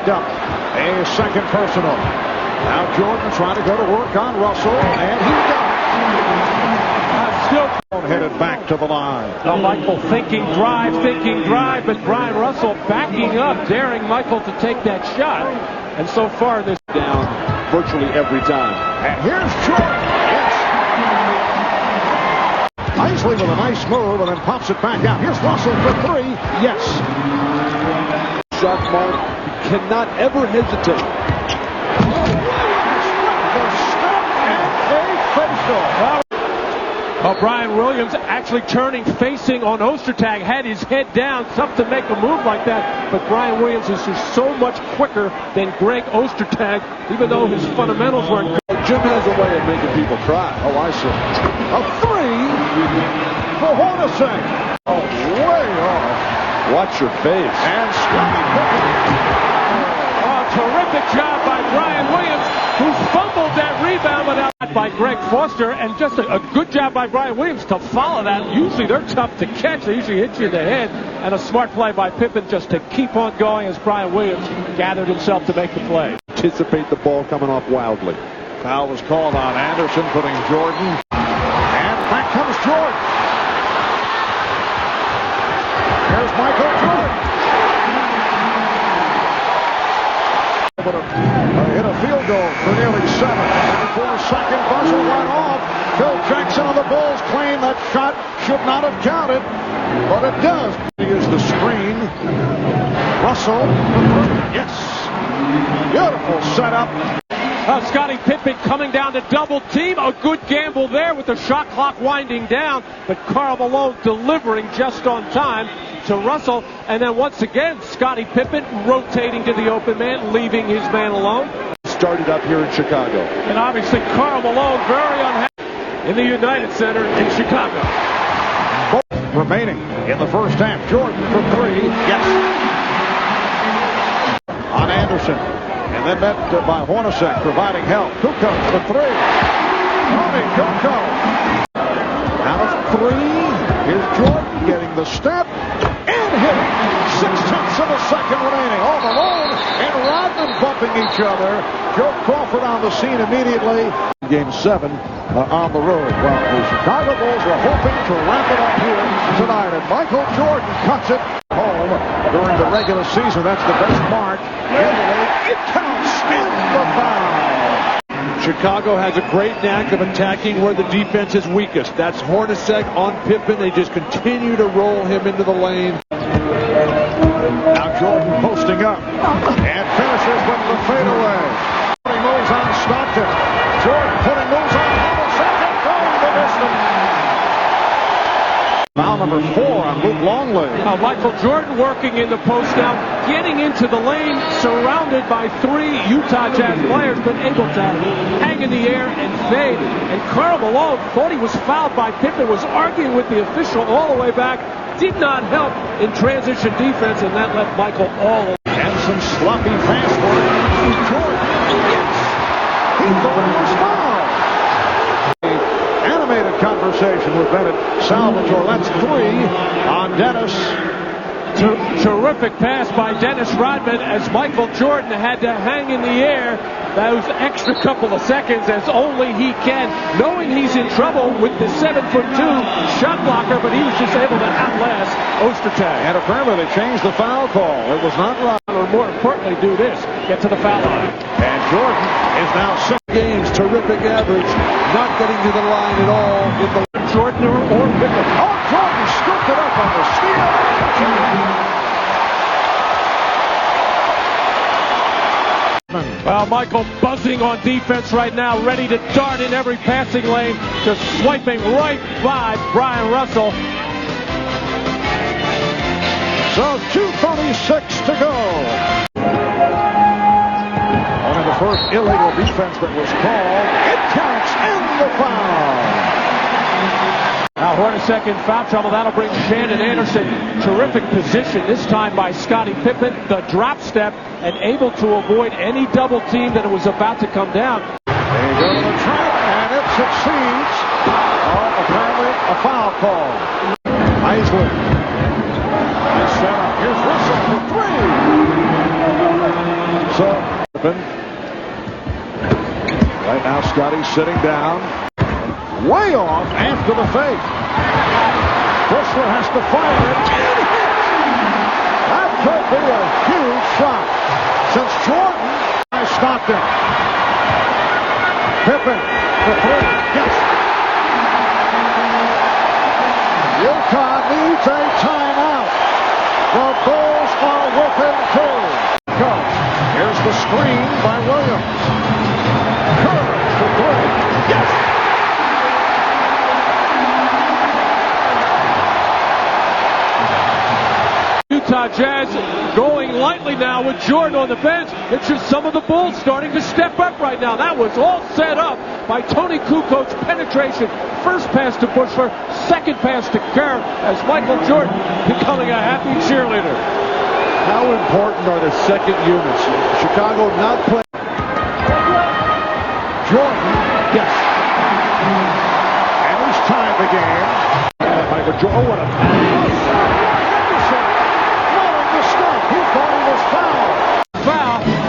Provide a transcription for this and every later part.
picked up a second personal. Now Jordan trying to go to work on Russell, and he does. Still headed back to the line. Now Michael thinking drive, but Brian Russell backing up, daring Michael to take that shot. And so far this down virtually every time. And here's Jordan. Yes. Isley with a nice move and then pops it back out. Here's Russell for three. Yes. Shot mark. Cannot ever hesitate. Brian Williams actually turning, facing on Ostertag, had his head down, tough to make a move like that, but Brian Williams is just so much quicker than Greg Ostertag, even though his fundamentals weren't good. Jim has a way of making people cry. Oh, I see. A three for Hornacek. Oh, way off. Watch your face. And Scottie Pippen. Oh, terrific job by Brian Williams, who fumbled that rebound, but out by Greg Foster, and just a good job by Brian Williams to follow that. Usually they're tough to catch. They usually hit you in the head, and a smart play by Pippen just to keep on going as Brian Williams gathered himself to make the play. Anticipate the ball coming off wildly. Foul was called on Anderson, putting Jordan. And back comes Jordan. Here's Michael Jordan. But hit a field goal for nearly 7. 4-second buzzer went off. Phil Jackson of the Bulls claim that shot should not have counted, but it does. Here's the screen. Russell. Yes. Beautiful setup. Scottie Pippen coming down to double team. A good gamble there with the shot clock winding down, but Karl Malone delivering just on time to Russell. And then once again, Scottie Pippen rotating to the open man, leaving his man alone. Started up here in Chicago. And obviously Karl Malone very unhappy in the United Center in Chicago. Both remaining in the first half. Jordan for three. Yes. On Anderson. And then met by Hornacek providing help. Kukoc for three. Tony Kukoc. Out of three. Here's Jordan getting the step and hitting. 0.6 of a second remaining. All Malone and Rodman bumping each other. Joe Crawford on the scene immediately. Game 7 on the road. Well, the Chicago Bulls were hoping to wrap it up here tonight. And Michael Jordan cuts it home during the regular season. That's the best mark in the league. It counts in the foul. Chicago has a great knack of attacking where the defense is weakest. That's Hornacek on Pippen. They just continue to roll him into the lane. Now Jordan posting up and finishes with the fadeaway. He moves on Stockton. Jordan putting moves on Hornacek and going the distance. Foul number 4 on Luke Longley. Michael Jordan working in the post now, getting into the lane, surrounded by 3 Utah Jazz players, but able to hang in the air and fade. And Karl Malone thought he was fouled by Pippen, was arguing with the official all the way back, did not help in transition defense, and that left Michael all alone. And some sloppy fast work. Jordan. Yes. He thought he was fouled. Animated conversation with Bennett Salvatore. That's 3 on Dennis. Terrific pass by Dennis Rodman as Michael Jordan had to hang in the air those extra couple of seconds as only he can, knowing he's in trouble with the 7'2" shot blocker, but he was just able to outlast Ostertag. And apparently they changed the foul call. It was not right. Or more importantly, do this, get to the foul line. And Jordan is now 6 games, terrific average, not getting to the line at all in the Jordan or Pippen. Oh, Jordan scooped it up on the steal. Well, Michael buzzing on defense right now, ready to dart in every passing lane, just swiping right by Brian Russell. So 2:36 to go. Only the first illegal defense that was called. It counts in the foul. Now Hornacek in foul trouble. That'll bring Shandon Anderson. Terrific position this time by Scottie Pippen. The drop step and able to avoid any double team that was about to come down. They go to the trap and it succeeds. Apparently a foul call. Isley. Here's Russell for 3. So, right now Scotty sitting down. Way off after the fake. Whistler has to fire it. That could be a huge shot. Since Jordan stopped him. Pippen for three. Yes. Utah needs a timeout. The Bulls are within two. Here's the screen by Williams. Kerr for three. Yes. Utah Jazz going lightly now with Jordan on the bench. It's just some of the Bulls starting to step up right now. That was all set up by Tony Kukoc's penetration. First pass to Bushler, second pass to Kerr as Michael Jordan becoming a happy cheerleader. How important are the second units? Chicago not playing. Jordan. Yes. And he's tied the game. Michael Jordan. Oh, what a pass.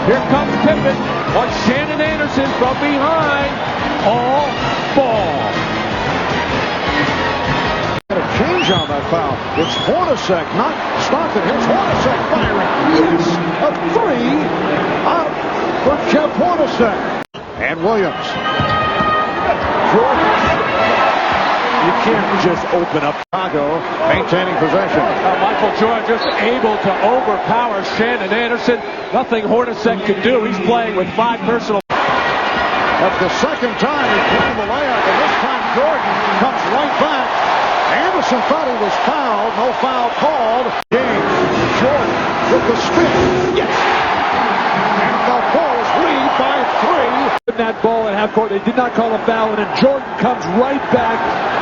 Here comes Pippen on Shannon Anderson from behind. All ball. A change on that foul. It's Hornacek, not Stockton. Here's Hornacek firing. Yes, a three out for Jeff Hornacek. And Williams. Jordan. You can't just open up. Chicago maintaining possession. Michael Jordan just able to overpower Shannon Anderson. Nothing Hornacek could do. He's playing with 5 personal. That's the second time he's blown the layup, and this time Jordan comes right back. Anderson thought he was fouled. No foul called. Game. Jordan with the spin. Yes. And the Bulls lead by 3. That ball at half court, they did not call a foul, and then Jordan comes right back.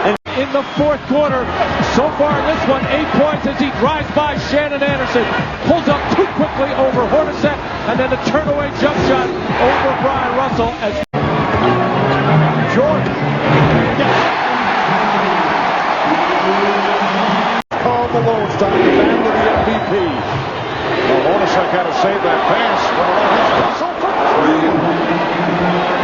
And in the fourth quarter, so far in this one, 8 points as he drives by Shannon Anderson. Pulls up too quickly over Hornacek, and then a turn-away jump shot over Brian Russell as Jordan. Yes. Karl Malone's time to battle the MVP. Well, Hornacek had to save that pass. Russell for three.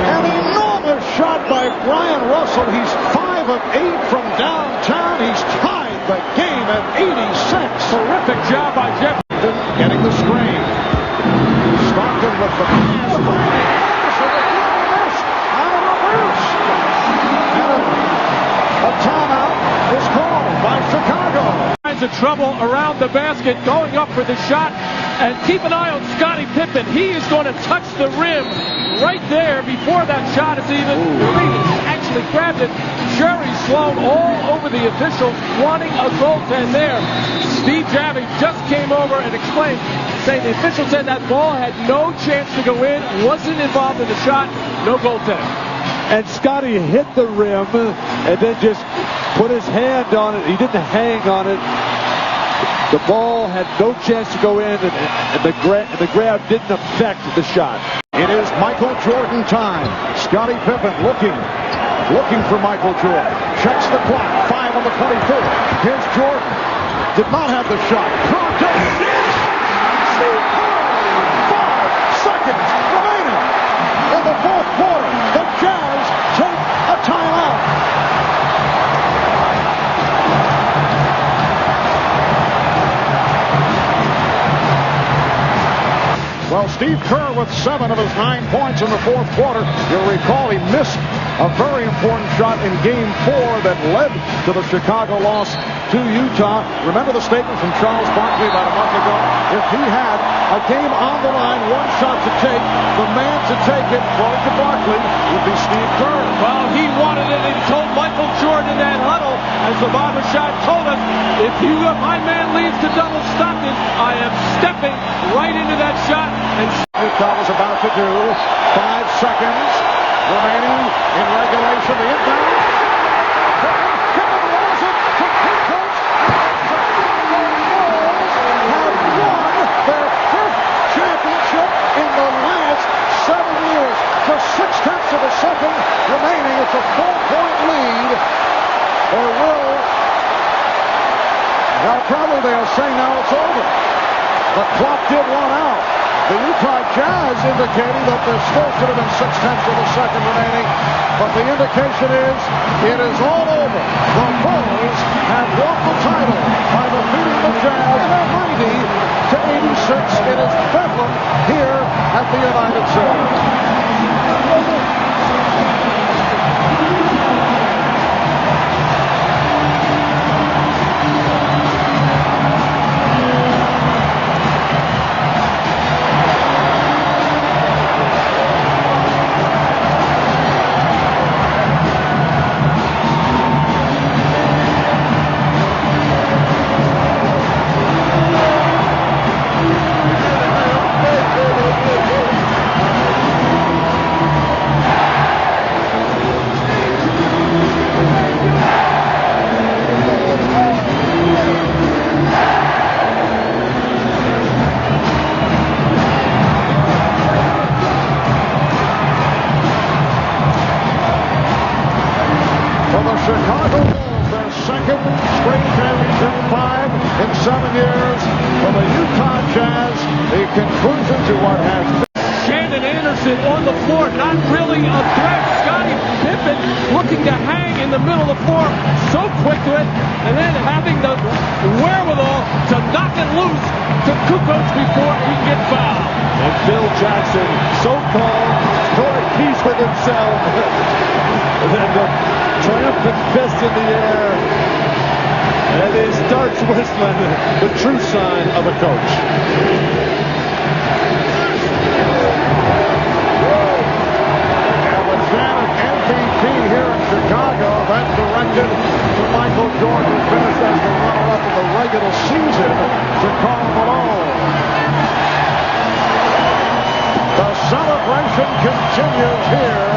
An enormous shot by Brian Russell. He's 5 of 8 from downtown. He's tied the game at 86. terrific job by Jeff. Getting the screen. Stockton with the pass. Out of reverse. And a timeout is called by Chicago. Finds the trouble around the basket, going up for the shot. And keep an eye on Scottie Pippen. He is going to touch the rim right there before that shot is even released. Actually grabbed it. Jerry Sloan all over the officials wanting a goaltend there. Steve Javie just came over and explained, saying the official said that ball had no chance to go in, wasn't involved in the shot, no goaltend. And Scotty hit the rim and then just put his hand on it. He didn't hang on it. The ball had no chance to go in, and the grab didn't affect the shot. It is Michael Jordan time. Scottie Pippen looking for Michael Jordan. Checks the clock. 5 on the 24. Here's Jordan. Did not have the shot. Pronto. 5 seconds remaining in the fourth quarter. The Jazz take a timeout. Well, Steve Kerr with 7 of his 9 points in the fourth quarter. You'll recall he missed a very important shot in Game 4 that led to the Chicago loss to Utah. Remember the statement from Charles Barkley about a month ago? If he had a game on the line, 1 shot to take, the man to take it, according to Barkley, would be Steve Kerr. Well, he wanted it, and he told Michael Jordan in that huddle, as the barbershop told us, if my man leads to double Stockton, I am stepping right into that shot. And Utah was about to do. 5 seconds remaining in regulation. The inbound. Pippen rolls it to Kukoc. The Bulls have won their 5th championship in the last 7 years. Just 0.6 of a second remaining. It's a 4-point lead. Or will. Now probably they'll say now it's over. The clock did run out. The Utah Jazz indicating that there still should have been 6/10 of a second remaining. But the indication is it is all over. The Bulls have won the title by defeating the Jazz 90-86. It is bedlam here at the United Center. Chicago Bulls, their second straight championship, 5 in 7 years. For the Utah Jazz, the conclusion to what has been. Shannon Anderson on the floor, not really a threat. Scottie Pippen looking to hang in the middle of the floor, so quick to it, and then having the wherewithal to knock it loose to Kukoc before he gets fouled. And Phil Jackson, so calm, tore at peace with himself. And then the triumphant fist in the air. And he starts whistling, the true sign of a coach. Alexander, MVP here in Chicago, then directed to Michael Jordan, who finished as the runner-up in the regular season, to Karl Malone. The celebration continues here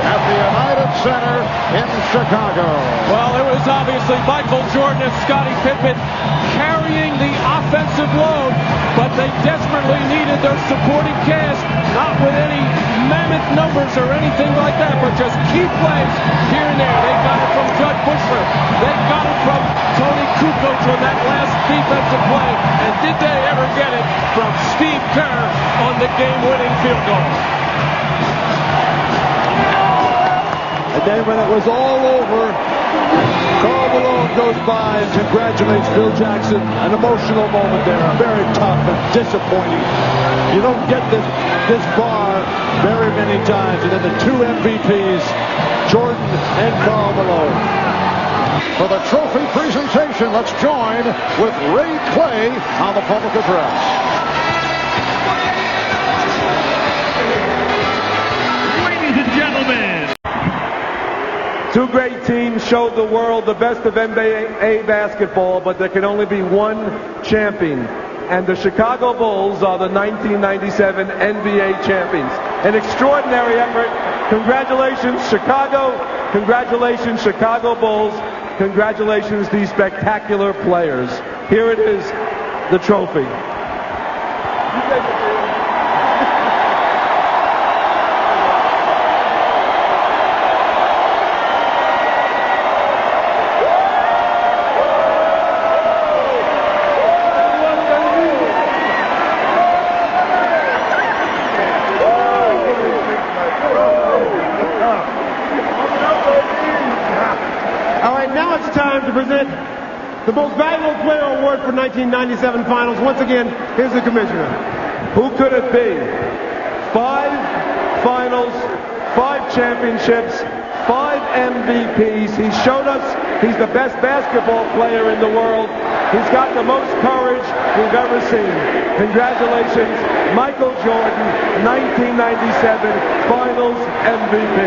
at the United Center in Chicago. Well, it was obviously Michael Jordan and Scottie Pippen carrying the offensive load, but they desperately needed their supporting cast, not with any mammoth numbers or anything like that, but just key plays here and there. They got it from Judd Bushler. They got it from Tony Kukoc on that last defensive play. And did they ever get it from Steve Kerr on the game-winning field goal? And then when it was all over, Karl Malone goes by and congratulates Phil Jackson. An emotional moment there, very tough and disappointing. You don't get this far very many times. And then the two MVPs, Jordan and Karl Malone. For the trophy presentation, let's join with Ray Clay on the public address. Ladies and gentlemen, two great teams showed the world the best of NBA basketball, but there can only be one champion. And the Chicago Bulls are the 1997 NBA champions. An extraordinary effort. Congratulations, Chicago. Congratulations, Chicago Bulls. Congratulations, these spectacular players. Here it is, the trophy. To present the most valuable player award for 1997 finals. Once again, here's the commissioner. Who could it be? 5 finals, 5 championships, 5 MVPs. He showed us he's the best basketball player in the world. He's got the most courage we've ever seen. Congratulations, Michael Jordan, 1997 Finals MVP.